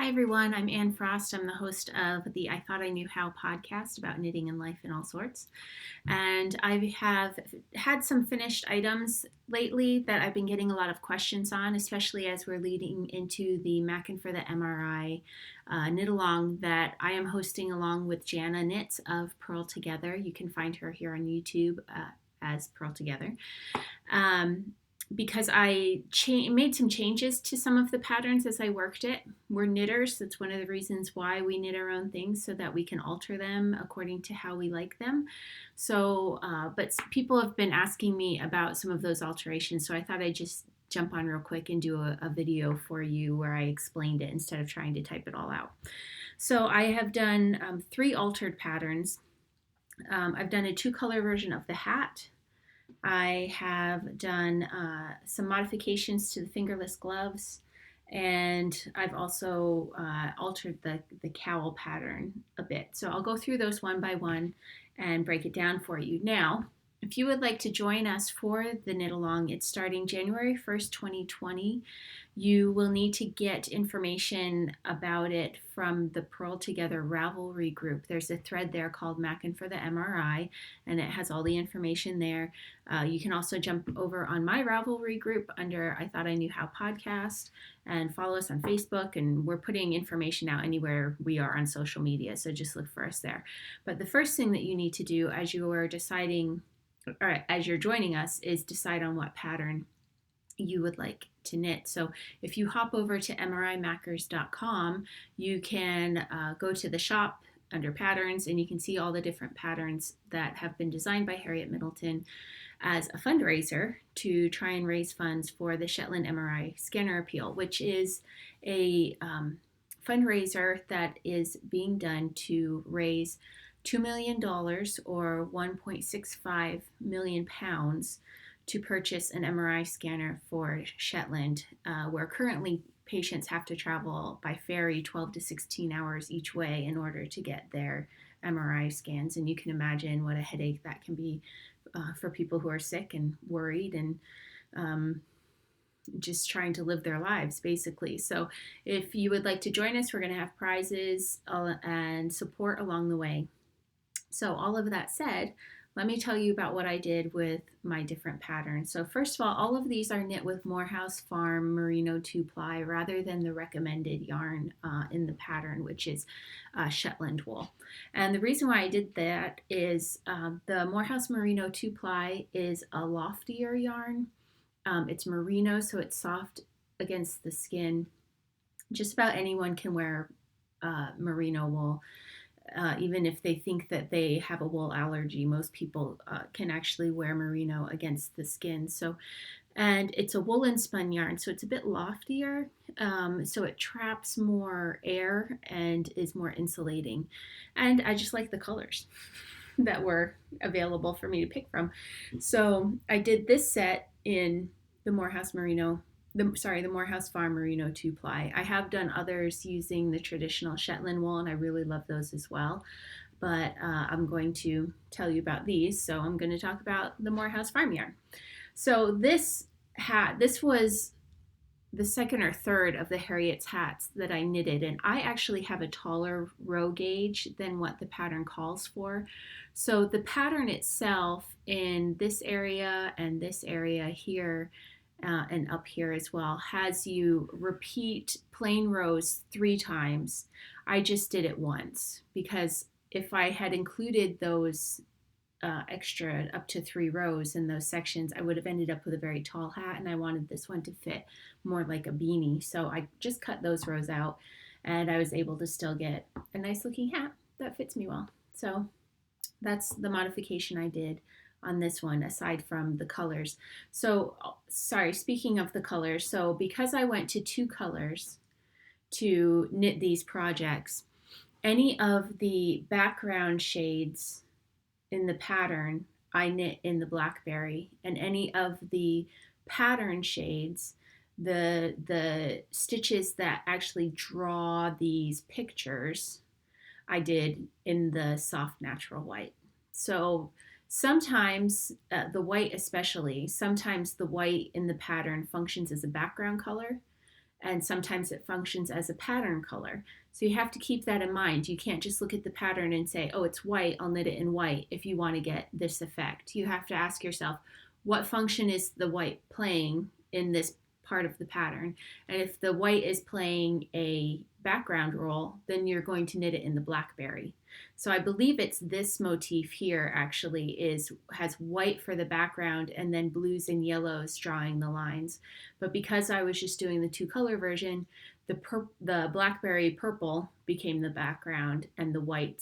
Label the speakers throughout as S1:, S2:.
S1: Hi, everyone. I'm Anne Frost. I'm the host of the I Thought I Knew How podcast about knitting and life in all sorts. And I have had some finished items lately that I've been getting a lot of questions on, especially as we're leading into the Mackin for the MRI knit along that I am hosting along with Jana Knits of Purl Together. You can find her here on YouTube as Purl Together. Because I made some changes to some of the patterns as I worked it. We're knitters. That's one of the reasons why we knit our own things, so that we can alter them according to how we like them. So, but people have been asking me about some of those alterations, so I thought I'd just jump on real quick and do a video for you where I explained it instead of trying to type it all out. So I have done 3 altered patterns. I've done a 2-color version of the hat. I have done some modifications to the fingerless gloves, and I've also altered the cowl pattern a bit. So I'll go through those one by one and break it down for you. Now, if you would like to join us for the knit along, it's starting January 1st, 2020. You will need to get information about it from the Purl Together Ravelry group. There's a thread there called Mackin for the MRI, and it has all the information there. You can also jump over on my Ravelry group under I Thought I Knew How podcast and follow us on Facebook, and we're putting information out anywhere we are on social media, so just look for us there. But the first thing that you need to do as you are deciding, or as you're joining us, is decide on what pattern you would like to knit. So if you hop over to mrimackers.com, you can go to the shop under patterns, and you can see all the different patterns that have been designed by Harriet Middleton as a fundraiser to try and raise funds for the Shetland MRI Scanner Appeal, which is a fundraiser that is being done to raise $2 million or 1.65 million pounds to purchase an MRI scanner for Shetland, where currently patients have to travel by ferry 12 to 16 hours each way in order to get their MRI scans. And you can imagine what a headache that can be for people who are sick and worried and just trying to live their lives, basically. So if you would like to join us, we're going to have prizes and support along the way. So all of that said, let me tell you about what I did with my different patterns. So first of all of these are knit with Morehouse Farm Merino 2-ply rather than the recommended yarn in the pattern, which is Shetland wool. And the reason why I did that is the Morehouse Merino 2-ply is a loftier yarn. It's merino, so it's soft against the skin. Just about anyone can wear merino wool. Even if they think that they have a wool allergy, most people can actually wear merino against the skin. So, and it's a woolen spun yarn, so it's a bit loftier, so it traps more air and is more insulating. And I just like the colors that were available for me to pick from. So I did this set in the Morehouse Farm Merino 2-ply. I have done others using the traditional Shetland wool, and I really love those as well. But I'm going to tell you about these. So I'm going to talk about the Morehouse Farm yarn. So this was the second or third of the Harriet's hats that I knitted, and I actually have a taller row gauge than what the pattern calls for. So the pattern itself in this area and this area here and up here as well has you repeat plain rows 3 times. I just did it once because if I had included those extra up to 3 rows in those sections, I would have ended up with a very tall hat, and I wanted this one to fit more like a beanie. So I just cut those rows out, and I was able to still get a nice looking hat that fits me well. So that's the modification I did on this one, aside from the colors. So, sorry, speaking of the colors, so because I went to 2 colors to knit these projects, any of the background shades in the pattern I knit in the blackberry, and any of the pattern shades, the stitches that actually draw these pictures, I did in the soft natural white. So sometimes the white especially, sometimes the white in the pattern functions as a background color, and sometimes it functions as a pattern color. So you have to keep that in mind. You can't just look at the pattern and say, oh, it's white, I'll knit it in white if you want to get this effect. You have to ask yourself, what function is the white playing in this part of the pattern? And if the white is playing a background role, then you're going to knit it in the blackberry. So I believe it's this motif here actually has white for the background and then blues and yellows drawing the lines. But because I was just doing the two color version, the blackberry purple became the background and the white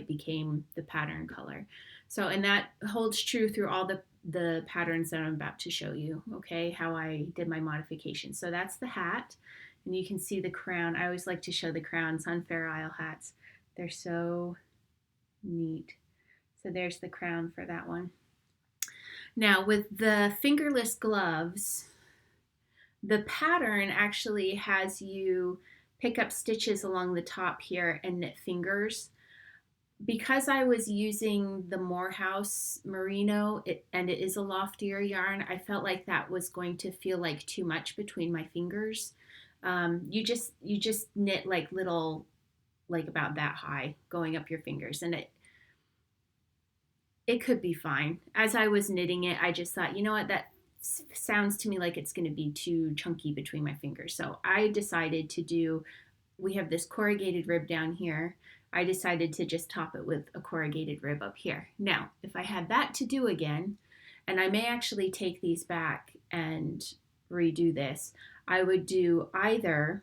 S1: became the pattern color. So, and that holds true through all the patterns that I'm about to show you, okay, how I did my modification. So that's the hat, and you can see the crown. I always like to show the crowns on Fair Isle hats. They're so neat. So there's the crown for that one. Now with the fingerless gloves, the pattern actually has you pick up stitches along the top here and knit fingers. Because I was using the Morehouse merino and it is a loftier yarn, I felt like that was going to feel like too much between my fingers. You just knit like little, like about that high going up your fingers, and it could be fine. As I was knitting it, I just thought, you know what, that sounds to me like it's going to be too chunky between my fingers. So I decided to do, we have this corrugated rib down here. I decided to just top it with a corrugated rib up here. Now, if I had that to do again, and I may actually take these back and redo this, I would do either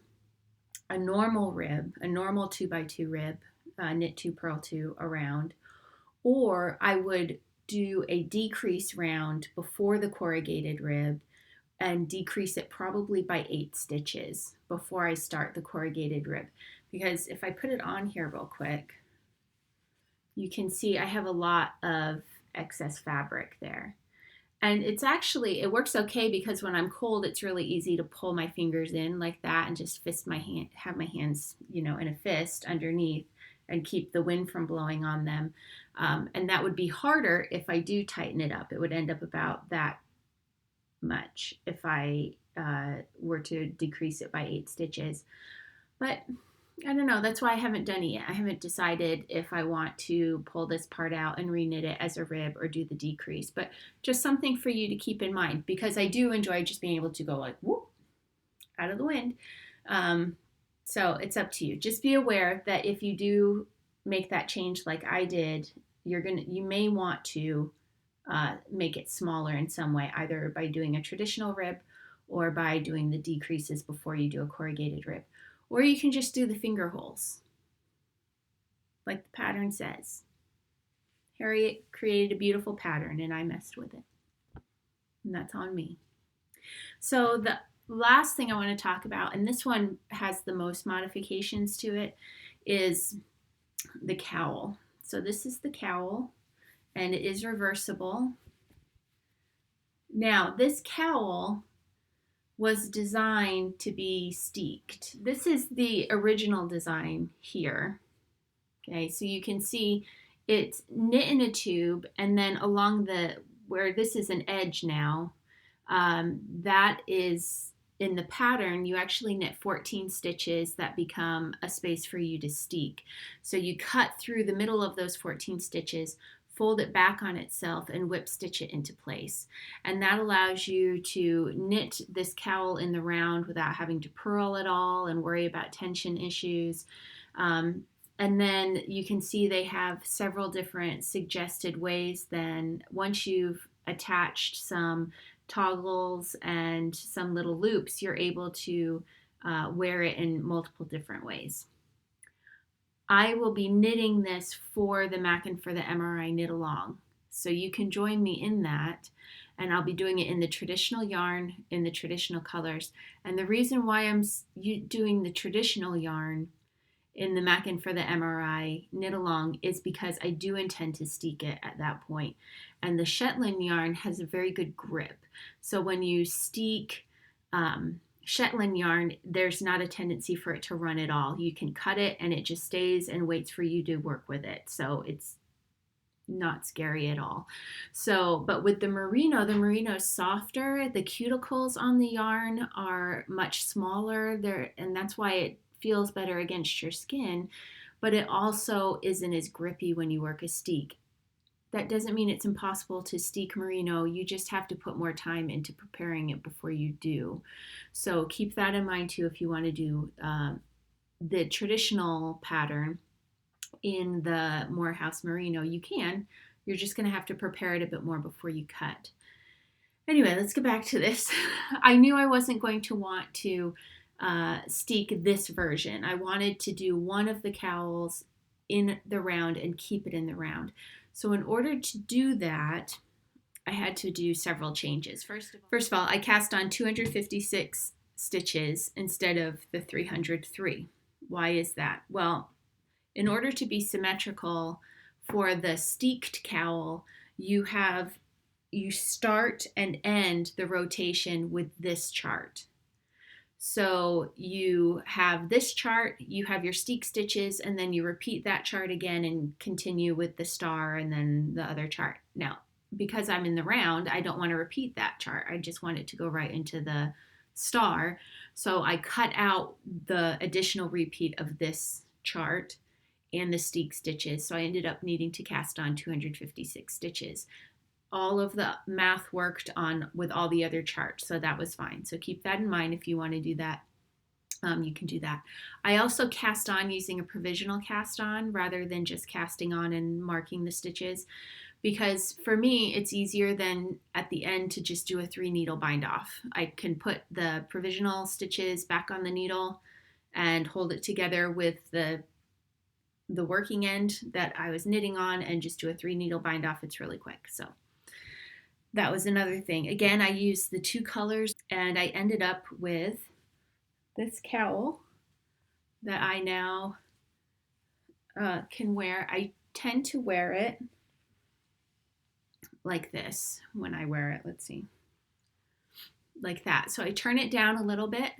S1: a normal rib, a normal 2x2 rib, knit 2, purl 2 around, or I would do a decrease round before the corrugated rib and decrease it probably by 8 stitches before I start the corrugated rib. Because if I put it on here real quick, you can see I have a lot of excess fabric there. And it's actually, it works okay because when I'm cold, it's really easy to pull my fingers in like that and just fist my hand, have my hands, you know, in a fist underneath and keep the wind from blowing on them. And that would be harder if I do tighten it up. It would end up about that much if I were to decrease it by 8 stitches. But I don't know, that's why I haven't done it yet. I haven't decided if I want to pull this part out and reknit it as a rib or do the decrease, but just something for you to keep in mind because I do enjoy just being able to go like, whoop, out of the wind. So it's up to you. Just be aware that if you do make that change like I did, you may want to make it smaller in some way, either by doing a traditional rib or by doing the decreases before you do a corrugated rib. Or you can just do the finger holes, like the pattern says. Harriet created a beautiful pattern and I messed with it. And that's on me. So the last thing I want to talk about, and this one has the most modifications to it, is the cowl. So this is the cowl, and it is reversible. Now, this cowl was designed to be steeked. This is the original design here. Okay, so you can see it's knit in a tube, and then along where this is an edge now, that is in the pattern, you actually knit 14 stitches that become a space for you to steek. So you cut through the middle of those 14 stitches, fold it back on itself, and whip stitch it into place. And that allows you to knit this cowl in the round without having to purl at all and worry about tension issues. And then you can see they have several different suggested ways. Then once you've attached some toggles and some little loops, you're able to wear it in multiple different ways. I will be knitting this for the Mac and for the MRI knit along. So you can join me in that. And I'll be doing it in the traditional yarn, in the traditional colors. And the reason why I'm doing the traditional yarn in the Mac and for the MRI knit along is because I do intend to steek it at that point. And the Shetland yarn has a very good grip. So when you steek Shetland yarn, there's not a tendency for it to run at all. You can cut it and it just stays and waits for you to work with it. So not scary at all. So, but with the merino is softer. The cuticles on the yarn are much smaller there, and that's why it feels better against your skin, but it also isn't as grippy when you work a steek. That doesn't mean it's impossible to steek merino. You just have to put more time into preparing it before you do. So keep that in mind too if you want to do the traditional pattern in the Morehouse merino. You can. You're just going to have to prepare it a bit more before you cut. Anyway, let's get back to this. I knew I wasn't going to want to steek this version. I wanted to do one of the cowls in the round and keep it in the round. So in order to do that, I had to do several changes. First of all, I cast on 256 stitches instead of the 303. Why is that? Well, in order to be symmetrical for the steeked cowl, you start and end the rotation with this chart. So you have this chart, you have your steek stitches, and then you repeat that chart again and continue with the star and then the other chart. Now, because I'm in the round, I don't want to repeat that chart. I just want it to go right into the star. So I cut out the additional repeat of this chart and the steek stitches. So I ended up needing to cast on 256 stitches. All of the math worked on with all the other charts, so that was fine. So keep that in mind if you want to do that. You can do that. I also cast on using a provisional cast on rather than just casting on and marking the stitches, because for me it's easier than at the end to just do a 3 needle bind off. I can put the provisional stitches back on the needle and hold it together with the working end that I was knitting on and just do a 3 needle bind off. It's really quick. So that was another thing. Again, I used the 2 colors and I ended up with this cowl that I now can wear. I tend to wear it like this when I wear it. Let's see. Like that. So I turn it down a little bit.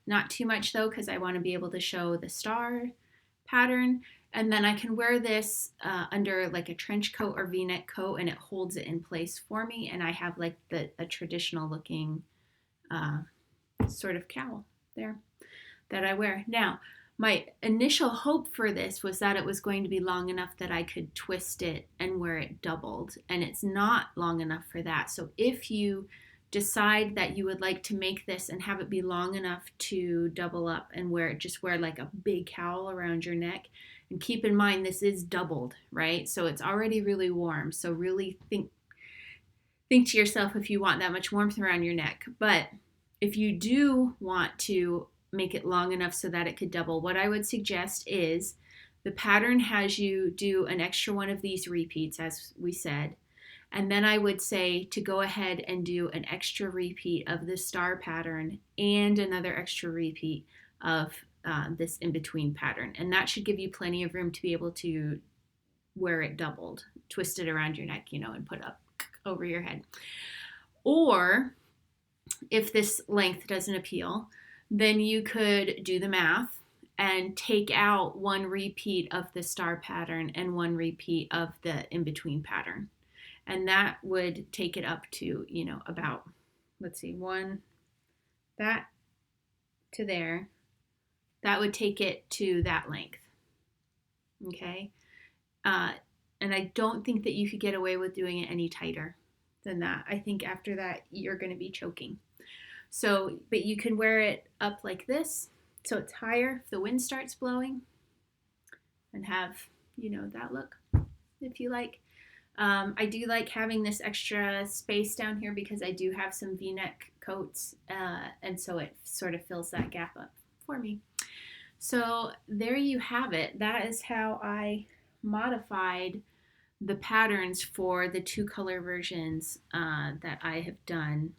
S1: Not too much though, because I want to be able to show the star pattern. And then I can wear this under like a trench coat or v-neck coat, and it holds it in place for me. And I have like a traditional looking sort of cowl there that I wear. Now, my initial hope for this was that it was going to be long enough that I could twist it and wear it doubled. And it's not long enough for that. So if you decide that you would like to make this and have it be long enough to double up and wear like a big cowl around your neck, and keep in mind this is doubled, right? So it's already really warm. So really think to yourself if you want that much warmth around your neck. But if you do want to make it long enough so that it could double, what I would suggest is the pattern has you do an extra one of these repeats, as we said. And then I would say to go ahead and do an extra repeat of the star pattern and another extra repeat of this in-between pattern. And that should give you plenty of room to be able to wear it doubled, twist it around your neck, and put up over your head. Or if this length doesn't appeal, then you could do the math and take out one repeat of the star pattern and one repeat of the in-between pattern. And that would take it up to, about, let's see, that to there. That would take it to that length. Okay? And I don't think that you could get away with doing it any tighter than that. I think after that, you're going to be choking. So, but you can wear it up like this, so it's higher if the wind starts blowing, and have, that look, if you like. I do like having this extra space down here because I do have some v-neck coats, and so it sort of fills that gap up for me. So there you have it. That is how I modified the patterns for the 2 color versions that I have done,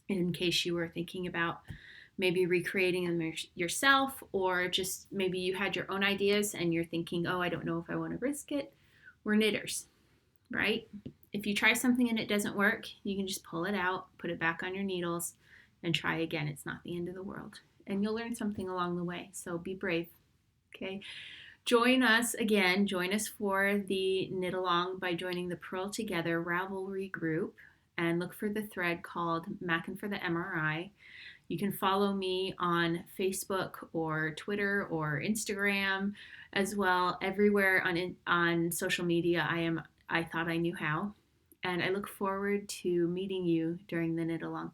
S1: in case you were thinking about maybe recreating them yourself, or just maybe you had your own ideas and you're thinking, oh, I don't know if I want to risk it. We're knitters, right? If you try something and it doesn't work, you can just pull it out, put it back on your needles, and try again. It's not the end of the world. And you'll learn something along the way. So be brave, okay? Join us again. Join us for the knit along by joining the Purl Together Ravelry group and look for the thread called Mackin' for the MRI. You can follow me on Facebook or Twitter or Instagram as well. Everywhere on social media, I thought I knew how, and I look forward to meeting you during the knit along.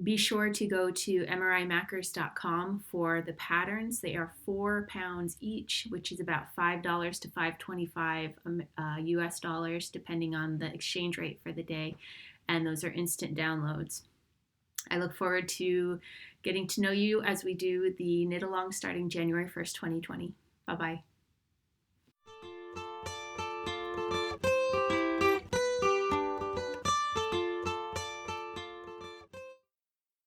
S1: Be sure to go to mrimackers.com for the patterns. They are £4 each, which is about $5 to $5.25 US dollars, depending on the exchange rate for the day. And those are instant downloads. I look forward to getting to know you as we do the knit along starting January 1st, 2020. Bye bye.